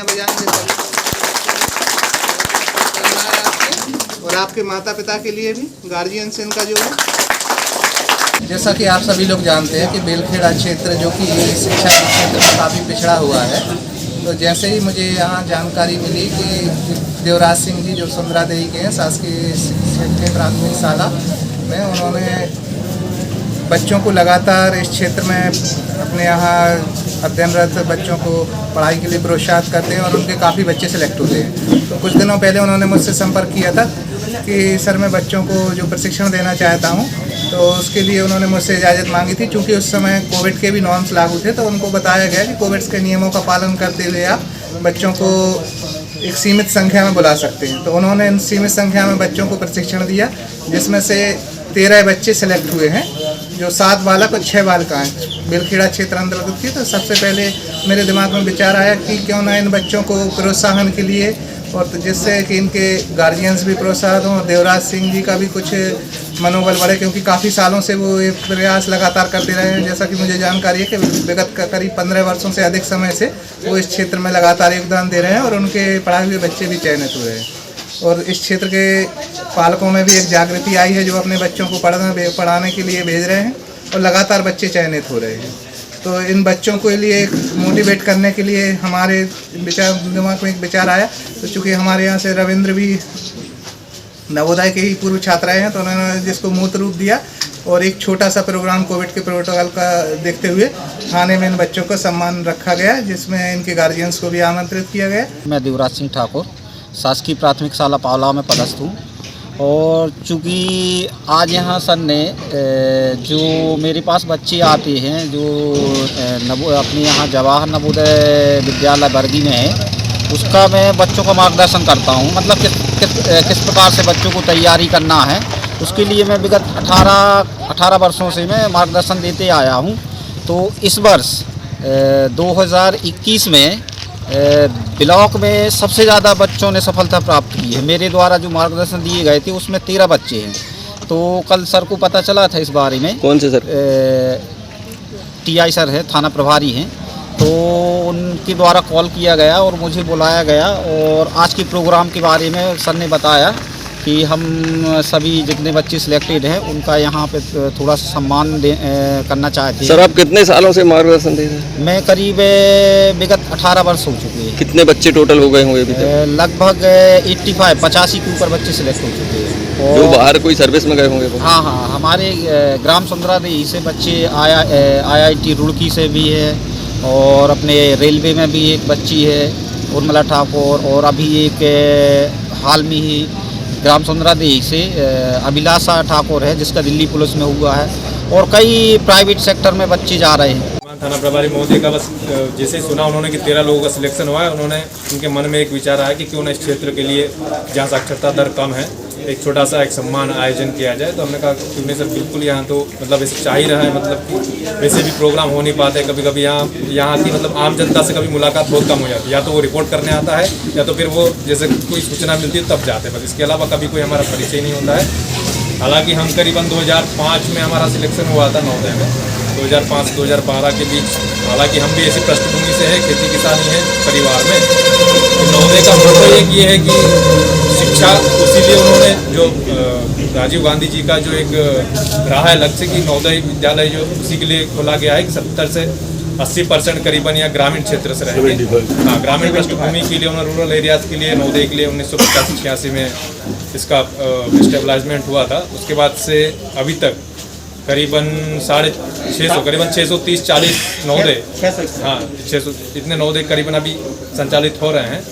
तालियां बजाएंगे और आपके माता पिता के लिए भी, गार्जियंस इनका जो है। जैसा कि आप सभी लोग जानते हैं कि बेलखेड़ा क्षेत्र जो कि शिक्षा के क्षेत्र में काफ़ी पिछड़ा हुआ है, तो जैसे ही मुझे यहाँ जानकारी मिली कि देवराज सिंह जी जो सुंदरादेही के हैं, शासकीय क्षेत्रीय प्राथमिक शाला में, उन्होंने बच्चों को लगातार इस क्षेत्र में अपने यहाँ अध्ययनरत बच्चों को पढ़ाई के लिए प्रोत्साहित करते हैं और उनके काफ़ी बच्चे सेलेक्ट होते हैं। तो कुछ दिनों पहले उन्होंने मुझसे संपर्क किया था कि सर मैं बच्चों को जो प्रशिक्षण देना चाहता हूँ, तो उसके लिए उन्होंने मुझसे इजाज़त मांगी थी। चूँकि उस समय कोविड के भी नॉर्म्स लागू थे, तो उनको बताया गया कि कोविड के नियमों का पालन करते हुए आप बच्चों को एक सीमित संख्या में बुला सकते हैं। तो उन्होंने इन सीमित संख्या में बच्चों को प्रशिक्षण दिया, जिसमें से 13 बच्चे सेलेक्ट हुए हैं, जो 7 बालक और 6 बालिकाएँ बेलखेड़ा क्षेत्र अंतर्गत थी। तो सबसे पहले मेरे दिमाग में विचार आया कि क्यों ना इन बच्चों को प्रोत्साहन के लिए, और तो जिससे कि इनके गार्जियंस भी प्रोत्साहित हों, देवराज सिंह जी का भी कुछ मनोबल बढ़े, क्योंकि काफ़ी सालों से वो ये प्रयास लगातार करते रहे हैं। जैसा कि मुझे जानकारी है कि विगत करीब 15 वर्षों से अधिक समय से वो इस क्षेत्र में लगातार योगदान दे रहे हैं और उनके पढ़ाए हुए बच्चे भी चयनित हुए हैं। और इस क्षेत्र के पालकों में भी एक जागृति आई है, जो अपने बच्चों को पढ़ाने के लिए भेज रहे हैं और लगातार बच्चे चयनित हो रहे हैं। तो इन बच्चों के लिए मोटिवेट करने के लिए हमारे दिमाग में एक विचार आया। तो चूँकि हमारे यहाँ से रविंद्र भी नवोदय के ही पूर्व छात्र हैं, तो उन्होंने जिसको मूर्त रूप दिया और एक छोटा सा प्रोग्राम कोविड के प्रोटोकॉल का देखते हुए थाने में इन बच्चों का सम्मान रखा गया, जिसमें इनके गार्जियंस को भी आमंत्रित किया गया। मैं देवराज सिंह ठाकुर शासकीय प्राथमिक शाला पावला में पदस्थ हूँ, और चूँकि आज यहाँ सर ने जो मेरे पास बच्चे आते हैं जो अपने यहाँ जवाहर नवोदय विद्यालय बरगी में है, उसका मैं बच्चों का मार्गदर्शन करता हूँ। मतलब किस प्रकार से बच्चों को तैयारी करना है, उसके लिए मैं विगत 18 वर्षों से मैं मार्गदर्शन देते आया हूँ। तो इस वर्ष 2021 में ब्लॉक में सबसे ज़्यादा बच्चों ने सफलता प्राप्त की है। मेरे द्वारा जो मार्गदर्शन दिए गए थे उसमें 13 बच्चे हैं। तो कल सर को पता चला था इस बारे में। कौन से सर? टीआई सर है, थाना प्रभारी हैं। तो उनके द्वारा कॉल किया गया और मुझे बुलाया गया, और आज के प्रोग्राम के बारे में सर ने बताया कि हम सभी जितने बच्चे सिलेक्टेड हैं उनका यहाँ पे थोड़ा सा सम्मान करना चाहते हैं। सर आप कितने सालों से मार्गदर्शन दे रहे हैं? मैं करीब विगत 18 वर्ष हो चुके हैं। कितने बच्चे टोटल हो गए होंगे अभी तक? लगभग 85 के ऊपर बच्चे सिलेक्ट हो चुके हैं। जो बाहर कोई सर्विस में गए होंगे? हाँ, हमारे ग्राम सुंदरादेही से बच्चे IIT रुड़की से भी है, और अपने रेलवे में भी एक बच्ची है उर्मिला ठाकुर, और अभी एक हाल में ही ग्राम सुंदरादेही से अभिलाषा ठाकुर है, जिसका दिल्ली पुलिस में हुआ है, और कई प्राइवेट सेक्टर में बच्चे जा रहे हैं। थाना प्रभारी महोदय का बस जैसे सुना उन्होंने कि 13 लोगों का सिलेक्शन हुआ है, उन्होंने उनके मन में एक विचार आया कि क्यों ना इस क्षेत्र के लिए, जहाँ साक्षरता दर कम है, एक छोटा सा एक सम्मान आयोजन किया जाए। तो हमने कहा क्यों नहीं सर, बिल्कुल यहाँ तो मतलब ऐसे चाह ही रहा है, मतलब कि वैसे भी प्रोग्राम हो नहीं पाते, कभी कभी यहाँ की मतलब आम जनता से कभी मुलाकात बहुत कम हो जाती है। या तो वो रिपोर्ट करने आता है, या तो फिर वो जैसे कोई सूचना मिलती है तब जाते हैं, बस इसके अलावा कभी कोई हमारा परिचय नहीं होता है। हालांकि हम करीबन 2005 में हमारा सिलेक्शन हुआ था नवोदय में, 2005-2012 के बीच। हालांकि हम भी ऐसी पृष्ठभूमि से है, खेती किसानी है परिवार में। तो नवोदय का मोटो एक ये है कि शिक्षा, इसीलिए उन्होंने जो राजीव गांधी जी का जो एक रहा है लक्ष्य कि नवोदय विद्यालय जो उसी के लिए खोला गया है कि 70 से 80% करीबन या ग्रामीण क्षेत्र से रहेंगे। हाँ, ग्रामीण पृष्ठभूमि के लिए उन्होंने रूरल एरियाज़ के लिए नवोदय के लिए 1985-86 में इसका स्टेबलाइजमेंट हुआ था। उसके बाद से अभी तक करीबन 650 करीबन 630-40 नवोदय, हाँ 600 इतने नवोदय करीबन अभी संचालित हो रहे हैं।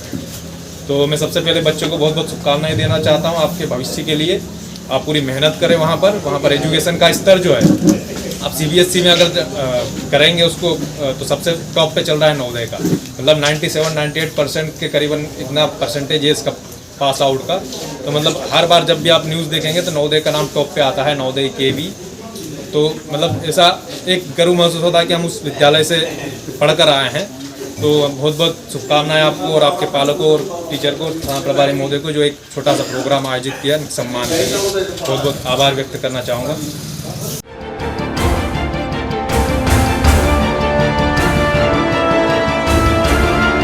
तो मैं सबसे पहले बच्चों को बहुत बहुत शुभकामनाएं देना चाहता हूं आपके भविष्य के लिए। आप पूरी मेहनत करें वहाँ पर एजुकेशन का स्तर जो है, आप CBSE में अगर करेंगे उसको तो सबसे टॉप पे चल रहा है नवोदय का, मतलब 97-98% के करीबन इतना परसेंटेज है इसका पास आउट का। तो मतलब हर बार जब भी आप न्यूज़ देखेंगे तो नवोदय का नाम टॉप पे आता है, नवोदय के भी। तो मतलब ऐसा एक गर्व महसूस होता है कि हम उस विद्यालय से पढ़कर आए हैं। तो बहुत बहुत शुभकामनाएं आपको और आपके पालकों और टीचर को, थाना प्रभारी महोदय को, जो एक छोटा सा प्रोग्राम आयोजित किया सम्मान के लिए। बहुत बहुत आभार व्यक्त करना चाहूँगा।